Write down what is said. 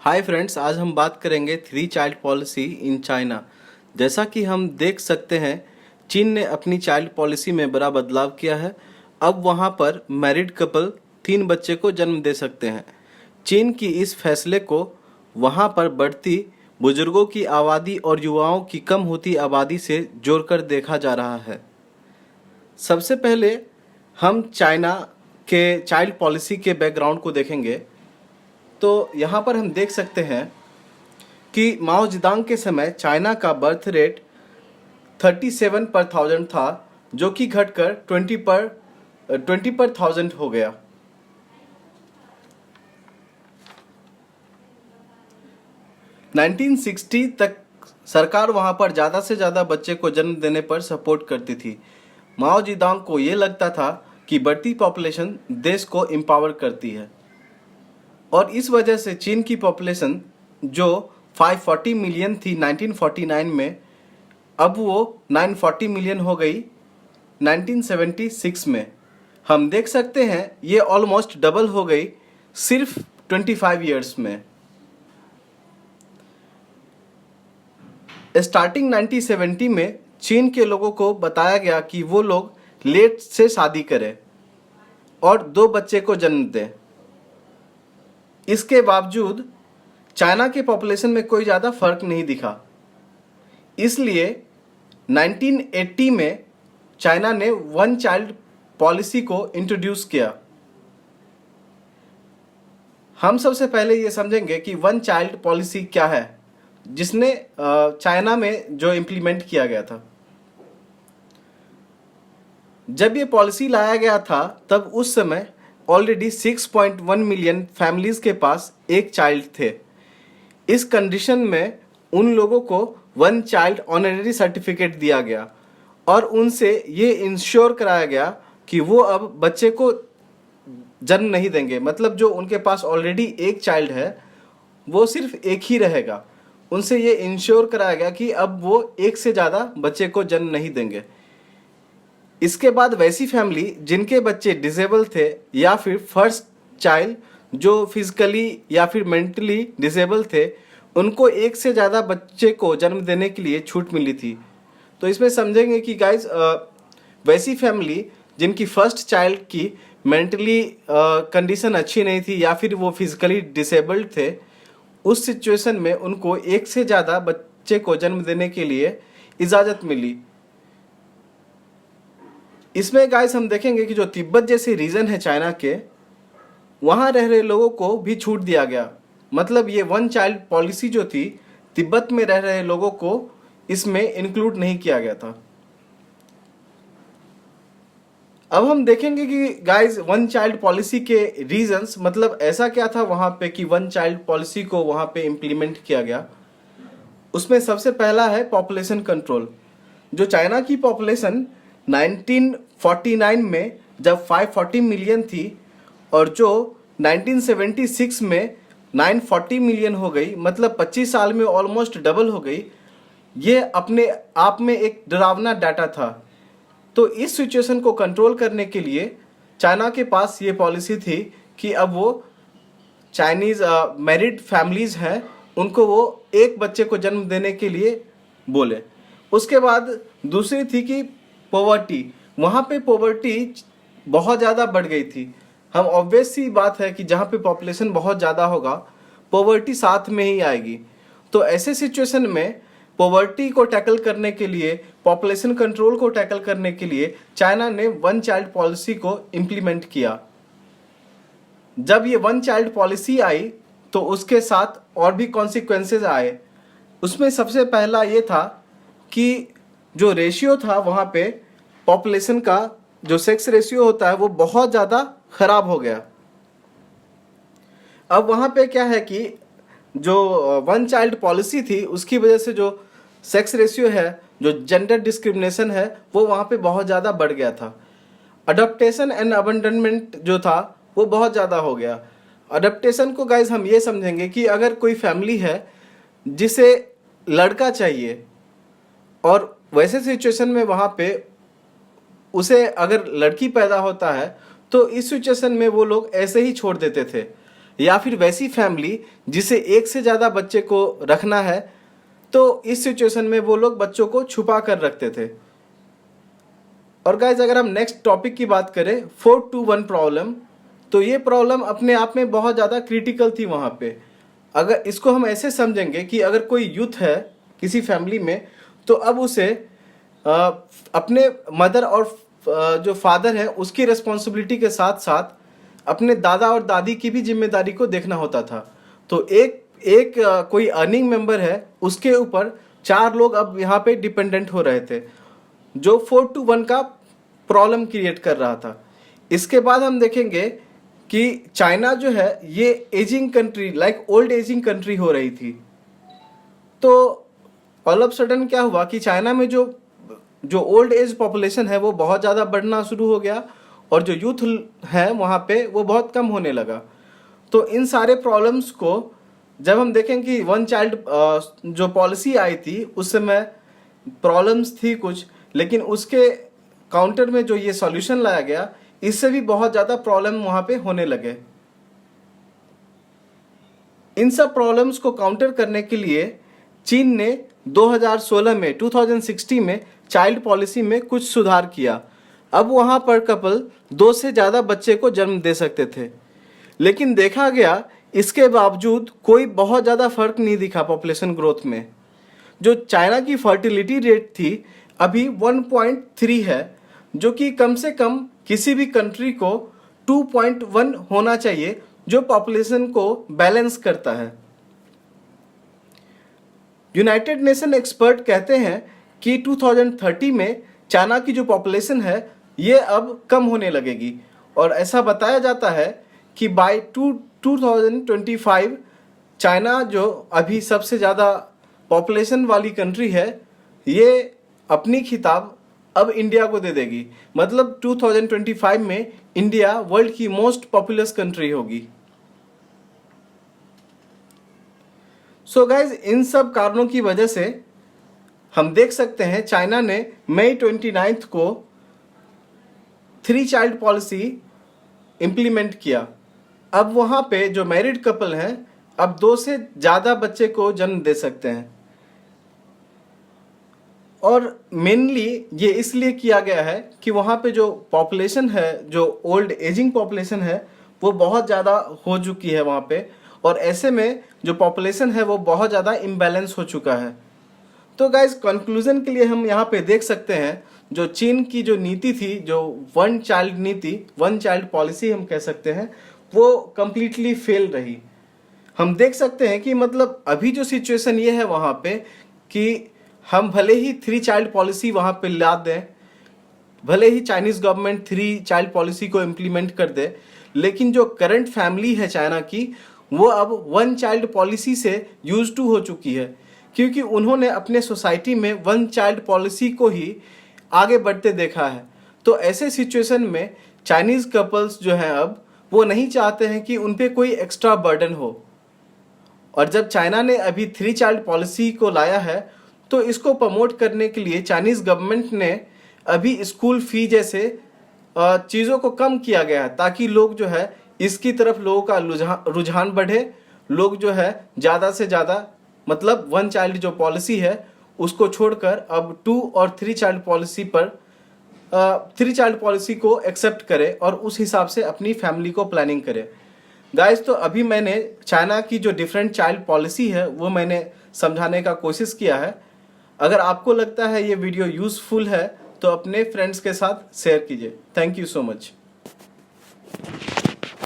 Hi friends, आज हम बात करेंगे 3 चाइल्ड पॉलिसी इन चाइना। जैसा कि हम देख सकते हैं, चीन ने अपनी चाइल्ड पॉलिसी में बड़ा बदलाव किया है। अब वहां पर मैरिड कपल 3 बच्चे को जन्म दे सकते हैं। चीन की इस फैसले को वहां पर बढ़ती बुजुर्गों की आबादी और युवाओं की कम होती आबादी से जोड़कर देखा जा रहा है। सबसे पहले हम चाइना के चाइल्ड पॉलिसी के बैकग्राउंड को देखेंगे। तो यहाँ पर हम देख सकते हैं कि माओ जेदांग के समय चाइना का बर्थ रेट 37 पर 1000 था, जो कि घटकर 20 पर 1000 हो गया। नाइनटीन 1960 तक सरकार वहां पर ज़्यादा से ज़्यादा बच्चे को जन्म देने पर सपोर्ट करती थी। माओ जेदांग को ये लगता था कि बढ़ती पॉपुलेशन देश को एम्पावर करती है, और इस वजह से चीन की पॉपुलेशन जो 540 मिलियन थी 1949 में, अब वो 940 मिलियन हो गई 1976 में। हम देख सकते हैं ये ऑलमोस्ट डबल हो गई सिर्फ 25 ईयर्स में। स्टार्टिंग 1970 में चीन के लोगों को बताया गया कि वो लोग लेट से शादी करें और 2 बच्चे को जन्म दें। इसके बावजूद चाइना के पॉपुलेशन में कोई ज़्यादा फर्क नहीं दिखा, इसलिए 1980 में चाइना ने 1 चाइल्ड पॉलिसी को इंट्रोड्यूस किया। हम सबसे पहले ये समझेंगे कि 1 चाइल्ड पॉलिसी क्या है, जिसने चाइना में जो इम्प्लीमेंट किया गया था। जब ये पॉलिसी लाया गया था तब उस समय ऑलरेडी 6.1 मिलियन फैमिलीज के पास 1 चाइल्ड थे। इस कंडीशन में उन लोगों को 1 चाइल्ड ऑनररी सर्टिफिकेट दिया गया और उनसे ये इंश्योर कराया गया कि वो अब बच्चे को जन्म नहीं देंगे। मतलब जो उनके पास ऑलरेडी 1 चाइल्ड है वो सिर्फ 1 ही रहेगा। उनसे ये इंश्योर कराया गया कि अब वो 1 से ज़्यादा बच्चे को जन्म नहीं देंगे। इसके बाद वैसी फैमिली जिनके बच्चे डिसेबल थे या फिर फर्स्ट चाइल्ड जो फिजिकली या फिर मेंटली डिसेबल थे, उनको 1 से ज़्यादा बच्चे को जन्म देने के लिए छूट मिली थी। तो इसमें समझेंगे कि गाइज वैसी फैमिली जिनकी फर्स्ट चाइल्ड की मेंटली कंडीशन अच्छी नहीं थी या फिर वो फिजिकली डिसेबल्ड थे, उस सिचुएशन में उनको 1 से ज़्यादा बच्चे को जन्म देने के लिए इजाज़त मिली। इसमें गाइस हम देखेंगे कि जो तिब्बत जैसे रीजन है चाइना के, वहाँ रह रहे लोगों को भी छूट दिया गया। मतलब ये 1 चाइल्ड पॉलिसी जो थी, तिब्बत में रह रहे लोगों को इसमें इंक्लूड नहीं किया गया था। अब हम देखेंगे कि गाइस 1 चाइल्ड पॉलिसी के रीजंस, मतलब ऐसा क्या था वहाँ पे कि 1 चाइल्ड पॉलिसी को वहाँ पे इम्प्लीमेंट किया गया। उसमें सबसे पहला है पॉपुलेशन कंट्रोल। जो चाइना की पॉपुलेशन 1949 में जब 540 मिलियन थी और जो 1976 में 940 मिलियन हो गई, मतलब 25 साल में ऑलमोस्ट डबल हो गई। ये अपने आप में एक डरावना डाटा था। तो इस सिचुएशन को कंट्रोल करने के लिए चाइना के पास ये पॉलिसी थी कि अब वो चाइनीज़ मैरिड फैमिलीज़ हैं, उनको वो 1 बच्चे को जन्म देने के लिए बोले। उसके बाद दूसरी थी कि पॉवर्टी। वहाँ पे पॉवर्टी बहुत ज़्यादा बढ़ गई थी। हम ऑब्वियस सी बात है कि जहाँ पे पॉपुलेशन बहुत ज़्यादा होगा, पॉवर्टी साथ में ही आएगी। तो ऐसे सिचुएशन में पॉवर्टी को टैकल करने के लिए, पॉपुलेशन कंट्रोल को टैकल करने के लिए चाइना ने 1 चाइल्ड पॉलिसी को इम्प्लीमेंट किया। जब ये 1 चाइल्ड पॉलिसी आई तो उसके साथ और भी कॉन्सिक्वेंसेज आए। उसमें सबसे पहला ये था कि जो रेशियो था वहाँ पे पॉपुलेशन का, जो सेक्स रेशियो होता है, वो बहुत ज़्यादा ख़राब हो गया। अब वहाँ पे क्या है कि जो 1 चाइल्ड पॉलिसी थी उसकी वजह से जो सेक्स रेशियो है, जो जेंडर डिस्क्रिमिनेशन है, वो वहाँ पे बहुत ज़्यादा बढ़ गया था। अडॉप्टेशन एंड अबंडनमेंट जो था वो बहुत ज़्यादा हो गया। अडॉप्टेशन को गाइज हम ये समझेंगे कि अगर कोई फैमिली है जिसे लड़का चाहिए और वैसे सिचुएशन में वहाँ पे उसे अगर लड़की पैदा होता है, तो इस सिचुएशन में वो लोग ऐसे ही छोड़ देते थे। या फिर वैसी फैमिली जिसे एक से ज़्यादा बच्चे को रखना है, तो इस सिचुएशन में वो लोग बच्चों को छुपा कर रखते थे। और गाइज अगर हम नेक्स्ट टॉपिक की बात करें 421 प्रॉब्लम, तो ये प्रॉब्लम अपने आप में बहुत ज़्यादा क्रिटिकल थी वहाँ पे। अगर इसको हम ऐसे समझेंगे कि अगर कोई यूथ है किसी फैमिली में, तो अब उसे अपने मदर और जो फादर है उसकी रिस्पॉन्सिबिलिटी के साथ साथ अपने दादा और दादी की भी जिम्मेदारी को देखना होता था। तो एक कोई अर्निंग मेंबर है, उसके ऊपर 4 लोग अब यहाँ पे डिपेंडेंट हो रहे थे, जो 421 का प्रॉब्लम क्रिएट कर रहा था। इसके बाद हम देखेंगे कि चाइना जो है ये ageing country, like old ageing country हो रही थी। तो ऑल ऑफ सडन क्या हुआ कि चाइना में जो ओल्ड एज पॉपुलेशन है वो बहुत ज़्यादा बढ़ना शुरू हो गया, और जो यूथ है वहाँ पे वो बहुत कम होने लगा। तो इन सारे प्रॉब्लम्स को जब हम देखें कि वन चाइल्ड जो पॉलिसी आई थी उस समय प्रॉब्लम्स थी कुछ, लेकिन उसके काउंटर में जो ये सॉल्यूशन लाया गया, इससे भी बहुत ज़्यादा प्रॉब्लम वहाँ पे होने लगे। इन सब प्रॉब्लम्स को काउंटर करने के लिए चीन ने 2016 में चाइल्ड पॉलिसी में कुछ सुधार किया। अब वहाँ पर कपल 2 से ज़्यादा बच्चे को जन्म दे सकते थे, लेकिन देखा गया इसके बावजूद कोई बहुत ज़्यादा फर्क नहीं दिखा पॉपुलेशन ग्रोथ में। जो चाइना की फर्टिलिटी रेट थी अभी 1.3 है, जो कि कम से कम किसी भी कंट्री को 2.1 होना चाहिए, जो पॉपुलेशन को बैलेंस करता है। यूनाइटेड नेशन एक्सपर्ट कहते हैं कि 2030 में चाइना की जो पॉपुलेशन है ये अब कम होने लगेगी, और ऐसा बताया जाता है कि बाय 2025 चाइना जो अभी सबसे ज़्यादा पॉपुलेशन वाली कंट्री है, ये अपनी खिताब अब इंडिया को दे देगी। मतलब 2025 में इंडिया वर्ल्ड की मोस्ट पॉपुलस कंट्री होगी। सो गाइज, इन सब कारणों की वजह से हम देख सकते हैं चाइना ने मई 29 को 3 चाइल्ड पॉलिसी इंप्लीमेंट किया। अब वहाँ पे जो मैरिड कपल हैं अब 2 से ज़्यादा बच्चे को जन्म दे सकते हैं, और मेनली ये इसलिए किया गया है कि वहाँ पे जो पॉपुलेशन है, जो ओल्ड एजिंग पॉपुलेशन है, वो बहुत ज़्यादा हो चुकी है वहाँ पे, और ऐसे में जो पॉपुलेशन है वो बहुत ज़्यादा इम्बैलेंस हो चुका है। तो गाइज, कंक्लूजन के लिए हम यहाँ पे देख सकते हैं जो चीन की जो नीति थी, जो वन चाइल्ड नीति, वन चाइल्ड पॉलिसी हम कह सकते हैं, वो कम्प्लीटली फेल रही। हम देख सकते हैं कि मतलब अभी जो सिचुएशन ये है वहाँ पे कि हम भले ही 3 चाइल्ड पॉलिसी वहाँ पे ला दें, भले ही चाइनीज़ गवर्नमेंट 3 चाइल्ड पॉलिसी को इम्प्लीमेंट कर दे, लेकिन जो करंट फैमिली है चाइना की, वो अब 1 चाइल्ड पॉलिसी से यूज टू हो चुकी है, क्योंकि उन्होंने अपने सोसाइटी में 1 चाइल्ड पॉलिसी को ही आगे बढ़ते देखा है। तो ऐसे सिचुएशन में चाइनीज़ कपल्स जो हैं अब वो नहीं चाहते हैं कि उन पे कोई एक्स्ट्रा बर्डन हो, और जब चाइना ने अभी 3 चाइल्ड पॉलिसी को लाया है तो इसको प्रमोट करने के लिए चाइनीज़ गवर्नमेंट ने अभी स्कूल फी जैसे चीज़ों को कम किया गया है, ताकि लोग जो है इसकी तरफ लोगों का रुझान बढ़े। लोग जो है ज़्यादा से ज़्यादा मतलब 1 चाइल्ड जो पॉलिसी है उसको छोड़कर अब 2 और 3 चाइल्ड पॉलिसी पर 3 चाइल्ड पॉलिसी को एक्सेप्ट करे और उस हिसाब से अपनी फैमिली को प्लानिंग करे। गाइस, तो अभी मैंने चाइना की जो डिफरेंट चाइल्ड पॉलिसी है वो मैंने समझाने का कोशिश किया है। अगर आपको लगता है ये वीडियो यूज़फुल है तो अपने फ्रेंड्स के साथ शेयर कीजिए। Thank you so much.